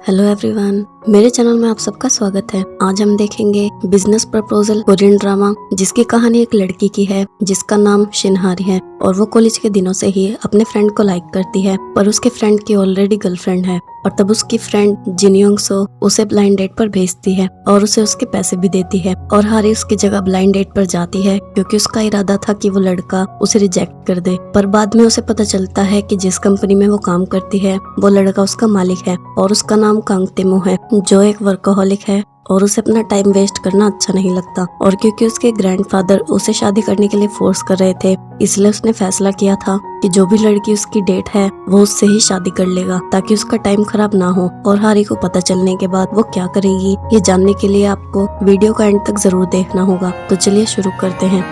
Hello everyone, मेरे channel में आप सबका स्वागत है। आज हम देखेंगे बिजनेस प्रपोजल कोरियन ड्रामा, जिसकी कहानी एक लड़की की है जिसका नाम शिनहारी है और वो कॉलेज के दिनों से ही अपने फ्रेंड को लाइक करती है, पर उसके फ्रेंड की ऑलरेडी गर्लफ्रेंड है। और तब उसकी फ्रेंड जिन योंग सो उसे ब्लाइंड डेट पर भेजती है और उसे उसके पैसे भी देती है और हारी उसकी जगह ब्लाइंड डेट पर जाती है क्योंकि उसका इरादा था कि वो लड़का उसे रिजेक्ट कर दे। पर बाद में उसे पता चलता है कि जिस कंपनी में वो काम करती है वो लड़का उसका मालिक है और उसका नाम कांग तेमो है, जो एक वर्कोहॉलिक है और उसे अपना टाइम वेस्ट करना अच्छा नहीं लगता। और क्योंकि उसके ग्रैंडफादर उसे शादी करने के लिए फोर्स कर रहे थे, इसलिए उसने फैसला किया था कि जो भी लड़की उसकी डेट है वो उससे ही शादी कर लेगा ताकि उसका टाइम खराब ना हो। और हारी को पता चलने के बाद वो क्या करेगी, ये जानने के लिए आपको वीडियो का एंड तक जरूर देखना होगा। तो चलिए शुरू करते हैं।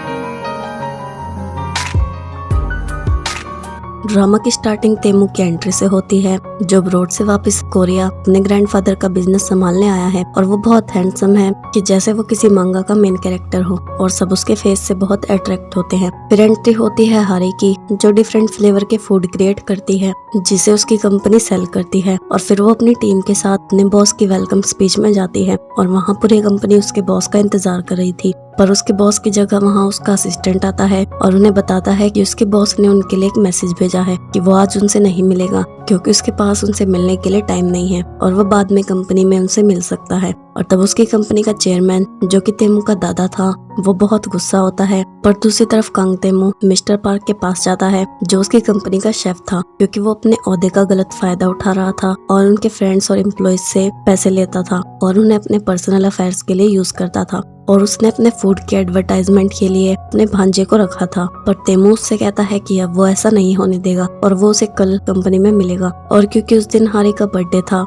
ड्रामा की स्टार्टिंग तेमू की एंट्री से होती है, जो ब्रोड से वापस कोरिया अपने ग्रैंडफादर का बिजनेस संभालने आया है और वो बहुत हैंडसम है कि जैसे वो किसी मांगा का मेन कैरेक्टर हो और सब उसके फेस से बहुत अट्रैक्ट होते हैं। फिर एंट्री होती है हारी की, जो डिफरेंट फ्लेवर के फूड क्रिएट करती है जिसे उसकी कंपनी सेल करती है। और फिर वो अपनी टीम के साथ अपने बॉस की वेलकम स्पीच में जाती है और वहाँ पूरी कंपनी उसके बॉस का इंतजार कर रही थी। पर उसके बॉस की जगह वहाँ उसका असिस्टेंट आता है और उन्हें बताता है कि उसके बॉस ने उनके लिए एक मैसेज भेजा है कि वो आज उनसे नहीं मिलेगा क्योंकि उसके पास उनसे मिलने के लिए टाइम नहीं है और वो बाद में कंपनी में उनसे मिल सकता है। और तब उसकी कंपनी का चेयरमैन, जो कि तेमू का दादा था, वो बहुत गुस्सा होता है। पर दूसरी तरफ कांग तेमू मिस्टर पार्क के पास जाता है, जो उसकी कंपनी का शेफ था, क्योंकि वो अपने ओहदे का गलत फायदा उठा रहा था और उनके फ्रेंड्स और एम्प्लॉयज से पैसे लेता था और उन्हें अपने पर्सनल अफेयर्स के लिए यूज करता था। और उसने अपने फूड के एडवर्टाइजमेंट के लिए अपने भांजे को रखा था। पर तेमू उससे कहता है कि अब वो ऐसा नहीं होने देगा और वो उसे कल कंपनी में मिलेगा। और क्योंकि उस दिन हारी का बर्थडे था,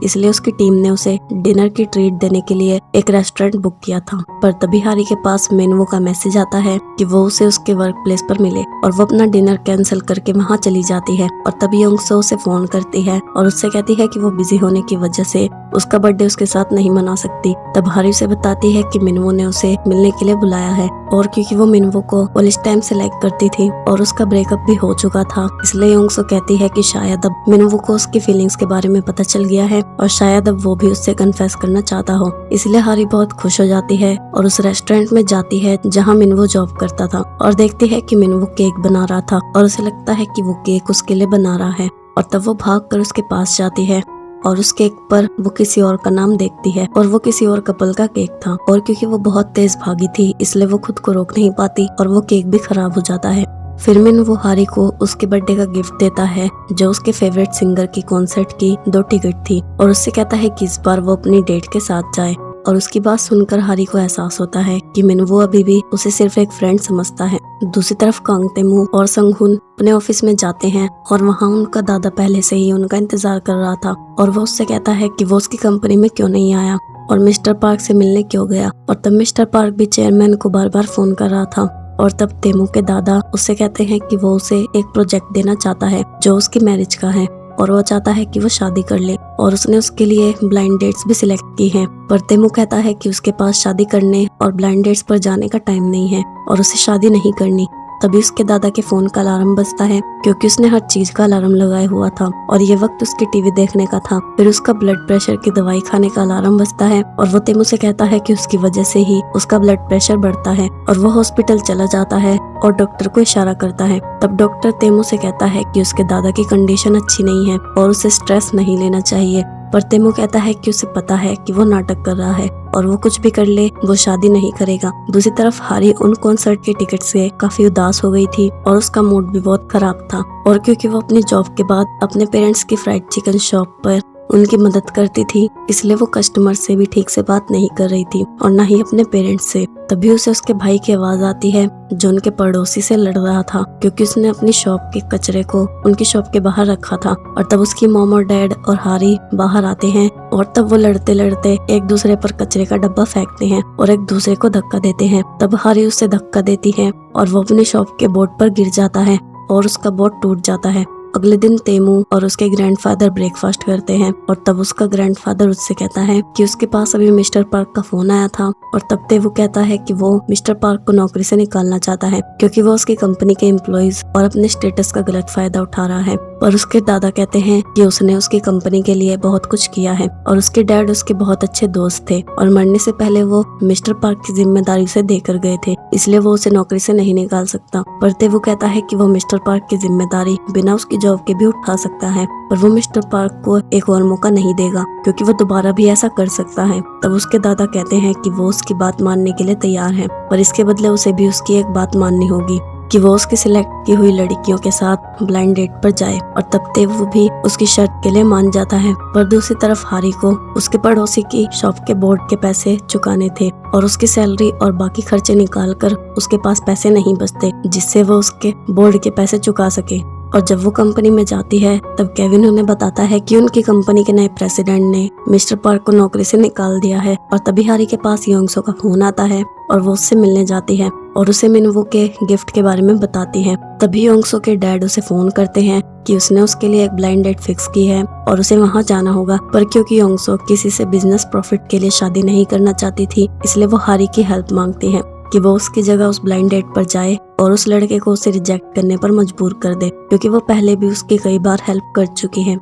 इसलिए उसकी टीम ने उसे डिनर की ट्रीट देने के लिए एक रेस्टोरेंट बुक किया था। पर तभी हारी के पास मेनवो का मैसेज आता है कि वो उसे उसके वर्क प्लेस पर मिले और वो अपना डिनर कैंसिल करके वहाँ चली जाती है। और तभी योंग सो उसे फोन करती है और उससे कहती है कि वो बिजी होने की वजह से उसका बर्थडे उसके साथ नहीं मना सकती। तब हारी उसे बताती है कि मिनवो ने उसे मिलने के लिए बुलाया है और क्योंकि वो मिनवो को कॉलेज टाइम से लाइक करती थी और उसका ब्रेकअप भी हो चुका था, इसलिए योंग सो कहती है कि शायद अब मिनवो को उसकी फीलिंग्स के बारे में पता चल गया है और शायद अब वो भी उससे कन्फेस करना चाहता हो। इसलिए हारी बहुत खुश हो जाती है और उस रेस्टोरेंट में जाती है जहाँ मिनवो जॉब करता था और देखती है कि मिनवो केक बना रहा था और उसे लगता है कि वो केक उसके लिए बना रहा है। और तब वो भाग कर उसके पास जाती है और उस केक पर वो किसी और का नाम देखती है और वो किसी और कपल का केक था। और क्योंकि वो बहुत तेज भागी थी, इसलिए वो खुद को रोक नहीं पाती और वो केक भी खराब हो जाता है। फिर वो हारी को उसके बर्थडे का गिफ्ट देता है, जो उसके फेवरेट सिंगर की कॉन्सर्ट की 2 टिकट थी और उससे कहता है कि इस बार वो अपनी डेट के साथ जाए। और उसकी बात सुनकर हारी को एहसास होता है कि मिनवो अभी भी उसे सिर्फ एक फ्रेंड समझता है। दूसरी तरफ कांग तेमू और संगहुन अपने ऑफिस में जाते हैं और वहाँ उनका दादा पहले से ही उनका इंतजार कर रहा था और वो उससे कहता है कि वो उसकी कंपनी में क्यों नहीं आया और मिस्टर पार्क से मिलने क्यों गया। और तब मिस्टर पार्क भी चेयरमैन को बार बार फोन कर रहा था। और तब तेमू के दादा उससे कहते हैं कि वो उसे एक प्रोजेक्ट देना चाहता है जो उसकी मैरिज का है और वो चाहता है कि वो शादी कर ले और उसने उसके लिए ब्लाइंड डेट्स भी सिलेक्ट की हैं। पर तेमू कहता है कि उसके पास शादी करने और ब्लाइंड डेट्स पर जाने का टाइम नहीं है और उसे शादी नहीं करनी। तभी उसके दादा के फोन का अलार्म बजता है, क्योंकि उसने हर चीज का अलार्म लगाया हुआ था और ये वक्त उसके टीवी देखने का था। फिर उसका ब्लड प्रेशर की दवाई खाने का अलार्म बजता है और वो तेमू से कहता है कि उसकी वजह से ही उसका ब्लड प्रेशर बढ़ता है और वो हॉस्पिटल चला जाता है और डॉक्टर को इशारा करता है। तब डॉक्टर तेमू से कहता है कि उसके दादा की कंडीशन अच्छी नहीं है और उसे स्ट्रेस नहीं लेना चाहिए। पर तेमू कहता है कि उसे पता है कि वो नाटक कर रहा है और वो कुछ भी कर ले वो शादी नहीं करेगा। दूसरी तरफ हारी उन कॉन्सर्ट के टिकट से काफी उदास हो गई थी और उसका मूड भी बहुत खराब था। और क्योंकि वो अपनी जॉब के बाद अपने पेरेंट्स की फ्राइड चिकन शॉप पर उनकी मदद करती थी, इसलिए वो कस्टमर से भी ठीक से बात नहीं कर रही थी और न ही अपने पेरेंट्स से। तभी उसे उसके भाई की आवाज आती है, जो उनके पड़ोसी से लड़ रहा था क्योंकि उसने अपनी शॉप के कचरे को उनकी शॉप के बाहर रखा था। और तब उसकी मॉम और डैड और हारी बाहर आते हैं और तब वो लड़ते लड़ते एक दूसरे पर कचरे का डब्बा फेंकते हैं और एक दूसरे को धक्का देते हैं। तब हारी उसे धक्का देती है और वो अपनी शॉप के बोर्ड पर गिर जाता है और उसका बोर्ड टूट जाता है। अगले दिन तेमू और उसके ग्रैंडफादर ब्रेकफास्ट करते हैं और तब उसका ग्रैंडफादर उससे कहता है कि उसके पास अभी मिस्टर पार्क का फोन आया था और तब तेमू कहता है कि वो मिस्टर पार्क को नौकरी से निकालना चाहता है क्योंकि वो उसकी कंपनी के एम्प्लॉइज और अपने स्टेटस का गलत फायदा उठा रहा है। और उसके दादा कहते हैं कि उसने उसकी कंपनी के लिए बहुत कुछ किया है और उसके डैड उसके बहुत अच्छे दोस्त थे और मरने से पहले वो मिस्टर पार्क की जिम्मेदारी उसे देकर गए थे, इसलिए वो उसे नौकरी से नहीं निकाल सकता। पर तेमू कहता है कि वो मिस्टर पार्क की जिम्मेदारी बिना उसकी जॉब के भी उठा सकता है, पर वो मिस्टर पार्क को एक और मौका नहीं देगा क्योंकि वो दोबारा भी ऐसा कर सकता है। तब उसके दादा कहते हैं कि वो उसकी बात मानने के लिए तैयार है, पर इसके बदले उसे भी उसकी एक बात माननी होगी कि वो उसकी सिलेक्ट की हुई लड़कियों के साथ ब्लाइंड डेट पर जाए। और तब तेवू भी उसकी शर्त के लिए मान जाता है। पर दूसरी तरफ हारी को उसके पड़ोसी की शॉप के बोर्ड के पैसे चुकाने थे और उसकी सैलरी और बाकी खर्चे निकाल कर उसके पास पैसे नहीं बचते जिससे वो उसके बोर्ड के पैसे चुका सके। और जब वो कंपनी में जाती है तब केविन उन्हें बताता है कि उनकी कंपनी के नए प्रेसिडेंट ने मिस्टर पार्क को नौकरी से निकाल दिया है। और तभी हारी के पास योंगसो का फोन आता है और वो उससे मिलने जाती है और उसे मिनवो के गिफ्ट के बारे में बताती है। तभी योंगसो के डैड उसे फोन करते हैं कि उसने उसके लिए एक ब्लाइंड डेट फिक्स की है और उसे वहां जाना होगा। पर क्योंकि योंगसो किसी से बिजनेस प्रॉफिट के लिए शादी नहीं करना चाहती थी, इसलिए वो हारी की हेल्प मांगती है कि वो उसकी जगह उस ब्लाइंड डेट पर जाए और उस लड़के को उसे रिजेक्ट करने पर मजबूर कर दे क्योंकि वो पहले भी उसकी कई बार हेल्प कर चुकी है।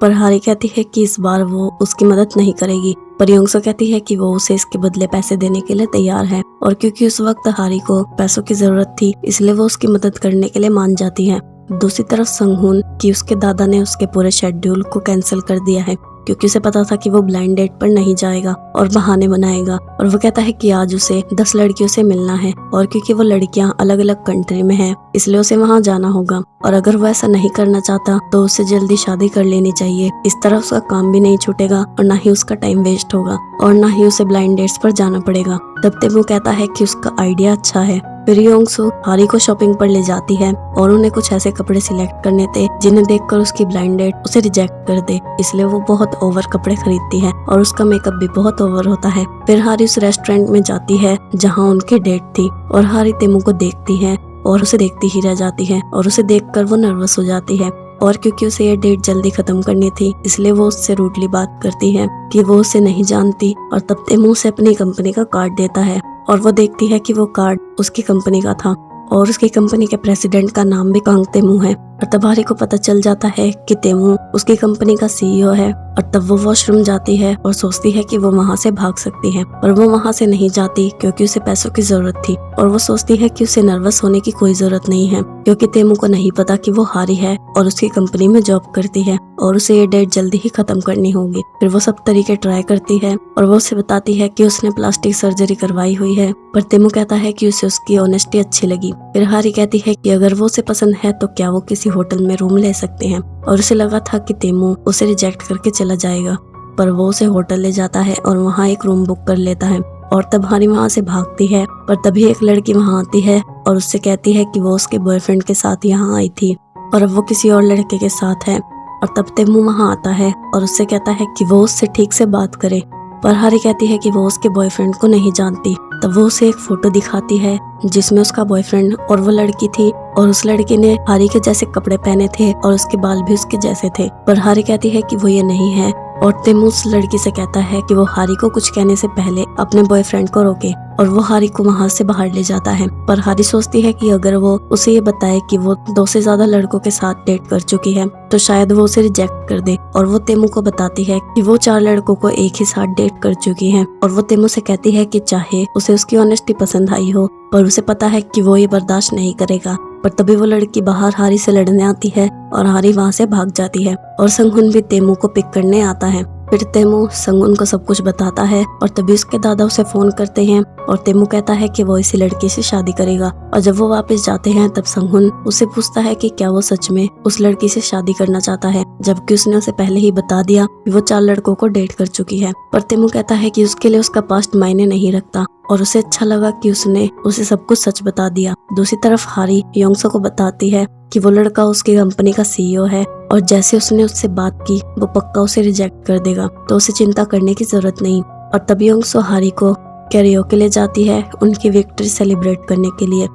पर हारी कहती है कि इस बार वो उसकी मदद नहीं करेगी, पर योंगसो कहती है कि वो उसे इसके बदले पैसे देने के लिए तैयार है। और क्योंकि उस वक्त हारी को पैसों की जरूरत थी, इसलिए वो उसकी मदद करने के लिए मान जाती है। दूसरी तरफ संगहुन कि उसके दादा ने उसके पूरे शेड्यूल को कैंसिल कर दिया है क्योंकि उसे पता था कि वो ब्लाइंड डेट पर नहीं जाएगा और बहाने बनाएगा। और वो कहता है कि आज उसे 10 लड़कियों से मिलना है और क्योंकि वो लड़कियां अलग अलग कंट्री में हैं, इसलिए उसे वहां जाना होगा। और अगर वो ऐसा नहीं करना चाहता तो उसे जल्दी शादी कर लेनी चाहिए, इस तरह उसका काम भी नहीं छूटेगा और ना ही उसका टाइम वेस्ट होगा और ना ही उसे ब्लाइंड डेट्स पर जाना पड़ेगा। तब तेमू कहता है कि उसका आइडिया अच्छा है। फिर योंगसो हारी को शॉपिंग पर ले जाती है और उन्हें कुछ ऐसे कपड़े सिलेक्ट करने थे जिन्हें देखकर उसकी ब्लाइंड डेट उसे रिजेक्ट कर दे, इसलिए वो बहुत ओवर कपड़े खरीदती है और उसका मेकअप भी बहुत ओवर होता है। फिर हारी उस रेस्टोरेंट में जाती है जहाँ उनकी डेट थी और हारी तेमू को देखती है और उसे देखती ही रह जाती है और उसे देखकर वो नर्वस हो जाती है। और क्योंकि उसे ये डेट जल्दी खत्म करनी थी, इसलिए वो उससे रूडली बात करती है कि वो उसे नहीं जानती। और तब तेमू से अपनी कंपनी का कार्ड देता है और वो देखती है कि वो कार्ड उसकी कंपनी का था और उसकी कंपनी के प्रेसिडेंट का नाम भी कांग तेमू है। और तब हारी को पता चल जाता है कि तेमू उसकी कंपनी का सीईओ है। और तब वो वॉशरूम जाती है और सोचती है कि वो वहाँ से भाग सकती है, पर वो वहाँ से नहीं जाती क्योंकि उसे पैसों की जरूरत थी। और वो सोचती है कि उसे नर्वस होने की कोई जरूरत नहीं है क्योंकि तेमू को नहीं पता कि वो हारी है और उसकी कंपनी में जॉब करती है और उसे ये डेट जल्दी ही खत्म करनी होगी। फिर वो सब तरीके ट्राई करती है और वो उसे बताती है कि उसने प्लास्टिक सर्जरी करवाई हुई है, पर तेमू कहता है कि उसे उसकी ऑनेस्टी अच्छी लगी। फिर हारी कहती है कि अगर वो उसे पसंद है तो क्या वो किसी होटल में रूम ले सकते हैं। और उसे लगा था कि तेमू उसे रिजेक्ट करके चला जाएगा, पर वो उसे होटल ले जाता है और वहाँ एक रूम बुक कर लेता है। और तब हारी वहाँ से भागती है, पर तभी एक लड़की वहाँ आती है और उससे कहती है कि वो उसके बॉयफ्रेंड के साथ यहाँ आई थी और अब वो किसी और लड़के के साथ है। और तब तेमू वहाँ आता है और उससे कहता है कि वो उससे ठीक से बात करे, पर हारी कहती है कि वो उसके बॉयफ्रेंड को नहीं जानती। तब वो उसे एक फोटो दिखाती है जिसमें उसका बॉयफ्रेंड और वो लड़की थी और उस लड़की ने हारी के जैसे कपड़े पहने थे और उसके बाल भी उसके जैसे थे, पर हारी कहती है कि वो ये नहीं है। और तेमू उस लड़की से कहता है कि वो हारी को कुछ कहने से पहले अपने बॉयफ्रेंड को रोके और वो हारी को वहाँ से बाहर ले जाता है। पर हारी सोचती है कि अगर वो उसे ये बताए कि वो 2 से ज्यादा लड़कों के साथ डेट कर चुकी है तो शायद वो उसे रिजेक्ट कर दे। और वो तेमू को बताती है कि वो 4 लड़कों को एक ही साथ डेट कर चुकी है। और वो तेमू से कहती है कि चाहे उसे उसकी ऑनेस्टी पसंद आई हो, पर उसे पता है कि वो ये बर्दाश्त नहीं करेगा। पर तभी वो लड़की बाहर हारी से लड़ने आती है और हारी वहाँ से भाग जाती है और संगहुन भी तेमू को पिक करने आता है। फिर तेमू संगहुन को सब कुछ बताता है और तभी उसके दादा उसे फोन करते हैं और तेमू कहता है कि वो इसी लड़की से शादी करेगा। और जब वो वापस जाते हैं तब संगहुन उससे पूछता है कि क्या वो सच में उस लड़की से शादी करना चाहता है, जबकि उसने उसे पहले ही बता दिया कि वो 4 लड़कों को डेट कर चुकी है। पर तेमू कहता है कि उसके लिए उसका पास्ट मायने नहीं रखता और उसे अच्छा लगा कि उसने उसे सब कुछ सच बता दिया। दूसरी तरफ हारी योंगसो को बताती है कि वो लड़का उसकी कंपनी का सीईओ है और जैसे उसने उससे बात की वो पक्का उसे रिजेक्ट कर देगा, तो उसे चिंता करने की जरूरत नहीं। और तभी योंगसो हारी को कैरियोके ले जाती है उनकी विक्ट्री सेलिब्रेट करने के लिए।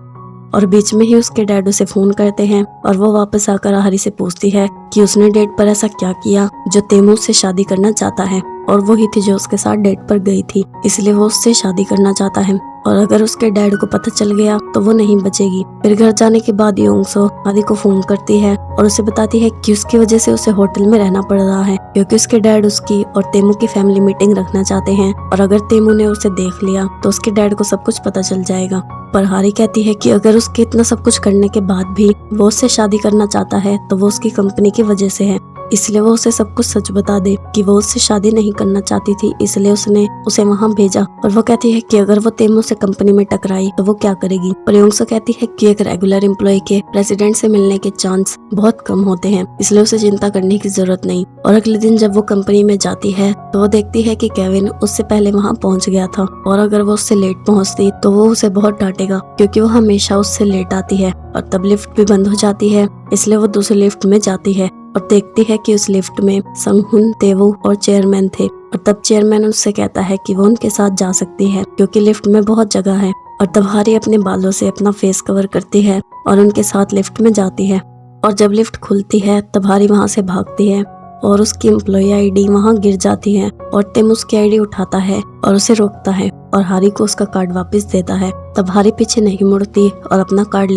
और बीच में ही उसके डैड उसे फोन करते हैं और वो वापस आकर हारी से पूछती है कि उसने डेट पर ऐसा क्या किया जो तेमू से शादी करना चाहता है। और वही थी जो उसके साथ डेट पर गई थी, इसलिए वो उससे शादी करना चाहता है। और अगर उसके डैड को पता चल गया तो वो नहीं बचेगी। फिर घर जाने के बाद योंगसो आदि को फोन करती है और उसे बताती है कि उसकी वजह से उसे होटल में रहना पड़ रहा है, क्योंकि उसके डैड उसकी और तेमू की फैमिली मीटिंग रखना चाहते हैं, और अगर तेमू ने उसे देख लिया तो उसके डैड को सब कुछ पता चल जाएगा। पर हारी कहती है कि अगर उसके इतना सब कुछ करने के बाद भी वो उससे शादी करना चाहता है तो वो उसकी कंपनी की वजह से है, इसलिए वो उसे सब कुछ सच बता दे कि वो उससे शादी नहीं करना चाहती थी, इसलिए उसने उसे वहाँ भेजा। और वो कहती है कि अगर वो तेमू से कंपनी में टकराई तो वो क्या करेगी। और योंगसो कहती है कि एक रेगुलर एम्प्लॉय के प्रेसिडेंट से मिलने के चांस बहुत कम होते हैं, इसलिए उसे चिंता करने की जरूरत नहीं। और अगले दिन जब वो कंपनी में जाती है तो वो देखती है कि केविन उससे पहले वहाँ पहुँच गया था, और अगर वो उससे लेट पहुँचती तो वो उसे बहुत डांटेगा, क्योंकि वो हमेशा उससे लेट आती है। और तब लिफ्ट भी बंद हो जाती है, इसलिए वो दूसरे लिफ्ट में जाती है और देखती है कि उस लिफ्ट में संगहुन, तेवू और चेयरमैन थे। और तब चेयरमैन उससे कहता है कि वो उनके साथ जा सकती है, क्योंकि लिफ्ट में बहुत जगह है। और तब हारी अपने बालों से अपना फेस कवर करती है और उनके साथ लिफ्ट में जाती है। और जब लिफ्ट खुलती है तब हारी वहाँ से भागती है और उसकी एम्प्लॉय आईडी वहाँ गिर जाती है, और तेम उसकी आईडी उठाता है और उसे रोकता है और हारी को उसका कार्ड वापस देता है। तब हारी पीछे नहीं मुड़ती और अपना कार्ड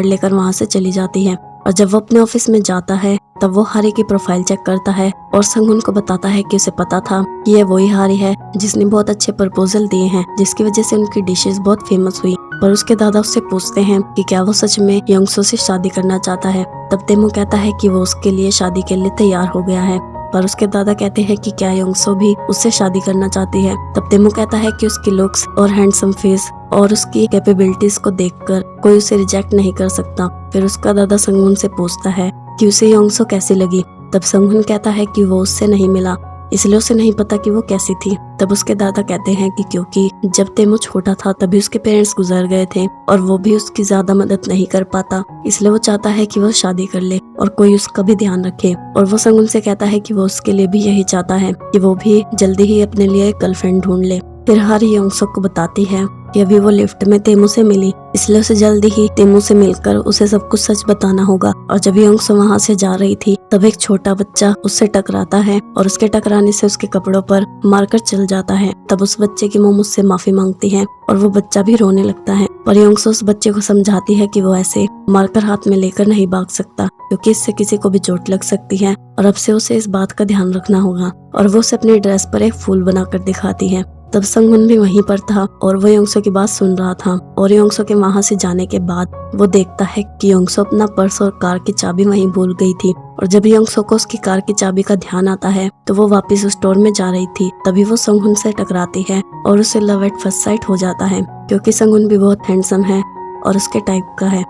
लेकर वहाँ से चली जाती है। और जब वो अपने ऑफिस में जाता है तब वो हारी की प्रोफाइल चेक करता है और संगहुन को बताता है कि उसे पता था कि ये वही हारी है जिसने बहुत अच्छे प्रपोजल दिए हैं, जिसकी वजह से उनकी डिशेस बहुत फेमस हुई। पर उसके दादा उससे पूछते हैं कि क्या वो सच में योंगसो से शादी करना चाहता है। तब तेमू कहता है कि वो उसके लिए शादी के लिए तैयार हो गया है। पर उसके दादा कहते हैं कि क्या योंगसो भी उससे शादी करना चाहती है। तब तेमू कहता है कि उसकी लुक्स और हैंडसम फेस और उसकी कैपेबिलिटीज को देखकर कोई उसे रिजेक्ट नहीं कर सकता। फिर उसका दादा संगहुन से पूछता है कि उसे योंगसो कैसी लगी। तब संगहुन कहता है कि वो उससे नहीं मिला, इसलिए उसे नहीं पता कि वो कैसी थी। तब उसके दादा कहते हैं कि क्योंकि जब तेमू छोटा था तभी उसके पेरेंट्स गुजर गए थे और वो भी उसकी ज्यादा मदद नहीं कर पाता, इसलिए वो चाहता है कि वो शादी कर ले और कोई उसका भी ध्यान रखे। और वो संगहुन से कहता है कि वो उसके लिए भी यही चाहता है कि वो भी जल्दी ही अपने लिए एक गर्लफ्रेंड ढूंढ ले। फिर हारी योंगसो को बताती है कि अभी वो लिफ्ट में तेमू से मिली, इसलिए उसे जल्दी ही तेमू से मिलकर उसे सब कुछ सच बताना होगा। और जब योंगसो वहाँ से जा रही थी तब एक छोटा बच्चा उससे टकराता है और उसके टकराने से उसके कपड़ों पर मारकर चल जाता है। तब उस बच्चे की मॉम उससे माफी मांगती है और वो बच्चा भी रोने लगता है। पर योंगसो उस बच्चे को समझाती है कि वो ऐसे मारकर हाथ में लेकर नहीं भाग सकता, क्योंकि इससे किसी को भी चोट लग सकती है और अब से उसे इस बात का ध्यान रखना होगा। और वो उसे अपनी ड्रेस पर एक फूल बनाकर दिखाती है। तब संगहुन भी वहीं पर था और वो योंगसो की बात सुन रहा था। और योंगसो के वहाँ से जाने के बाद वो देखता है कि योंगसो अपना पर्स और कार की चाबी वहीं भूल गई थी। और जब योंगसो को उसकी कार की चाबी का ध्यान आता है तो वो वापस उस स्टोर में जा रही थी। तभी वो संगहुन से टकराती है और उसे लव एट फर्स्ट साइट हो जाता है, क्योंकि संगहुन भी बहुत हैंडसम है और उसके टाइप का है।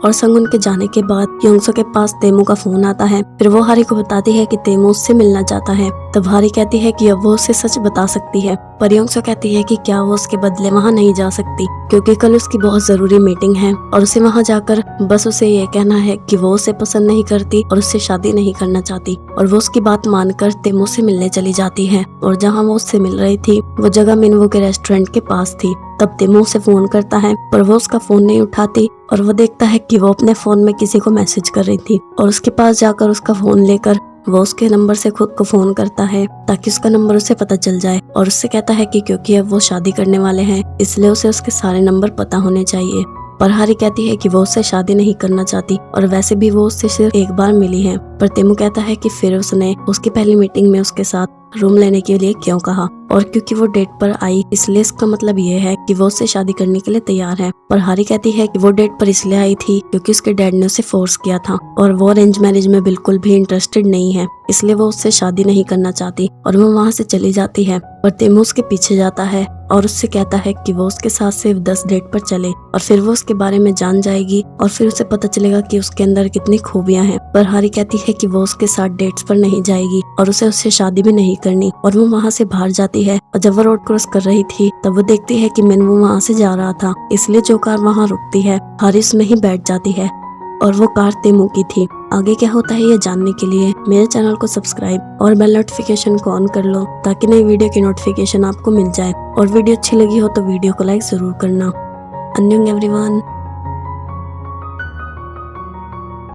और संगहुन के जाने के बाद योंगसो के पास तेमू का फोन आता है। फिर वो हारी को बताती है कि तेमू उससे मिलना चाहता है। तब हारी कहती है कि अब वो उसे सच बता सकती है। पर योंगसो कहती है कि क्या वो उसके बदले वहाँ नहीं जा सकती, क्योंकि कल उसकी बहुत जरूरी मीटिंग है और उसे वहाँ जाकर बस उसे ये कहना है कि वो उसे पसंद नहीं करती और उससे शादी नहीं करना चाहती। और वो उसकी बात मानकर तेमू से मिलने चली जाती है। और जहाँ वो उससे मिल रही थी वो जगह मिनवो के रेस्टोरेंट के पास थी। तब तेमू उसे फोन करता है पर वो उसका फोन नहीं उठाती और वो देखता है कि वो अपने फोन में किसी को मैसेज कर रही थी। और उसके पास जाकर उसका फोन लेकर वो उसके नंबर से खुद को फोन करता है ताकि उसका नंबर उसे पता चल जाए। और उससे कहता है कि क्योंकि अब वो शादी करने वाले हैं इसलिए उसे उसके सारे नंबर पता होने चाहिए। पर हारी कहती है कि वो उससे शादी नहीं करना चाहती और वैसे भी वो उससे सिर्फ एक बार मिली है। पर तेमू कहता है कि फिर उसने उसकी पहली मीटिंग में उसके साथ रूम लेने के लिए क्यों कहा, और क्योंकि वो डेट पर आई इसलिए इसका मतलब ये है कि वो उससे शादी करने के लिए तैयार है। पर हारी कहती है कि वो डेट पर इसलिए आई थी क्योंकि उसके डैड ने उसे फोर्स किया था और वो अरेंज मैरिज में बिल्कुल भी इंटरेस्टेड नहीं है, इसलिए वो उससे शादी नहीं करना चाहती। और वो वहाँ से चली जाती है। पर तेमू उसके पीछे जाता है और उससे कहता है कि वो उसके साथ सिर्फ 10 डेट पर चले और फिर वो उसके बारे में जान जाएगी और फिर उसे पता चलेगा कि उसके अंदर कितनी खूबियां हैं। पर हारी कहती है कि वो उसके साथ डेट्स पर नहीं जाएगी और उसे उससे शादी भी नहीं करनी। और वो वहाँ से बाहर जाती है और जब वो रोड क्रॉस कर रही थी तब वो देखती है कि मिनवो वहाँ से जा रहा था, इसलिए जो कार वहाँ रुकती है हारी उसमें ही बैठ जाती है और वो कार तेमू की थी। आगे क्या होता है ये जानने के लिए मेरे चैनल को सब्सक्राइब और बेल नोटिफिकेशन को ऑन कर लो ताकि नई वीडियो की नोटिफिकेशन आपको मिल जाए। और वीडियो अच्छी लगी हो तो वीडियो को लाइक जरूर करना। अन्यंग एवरीवन।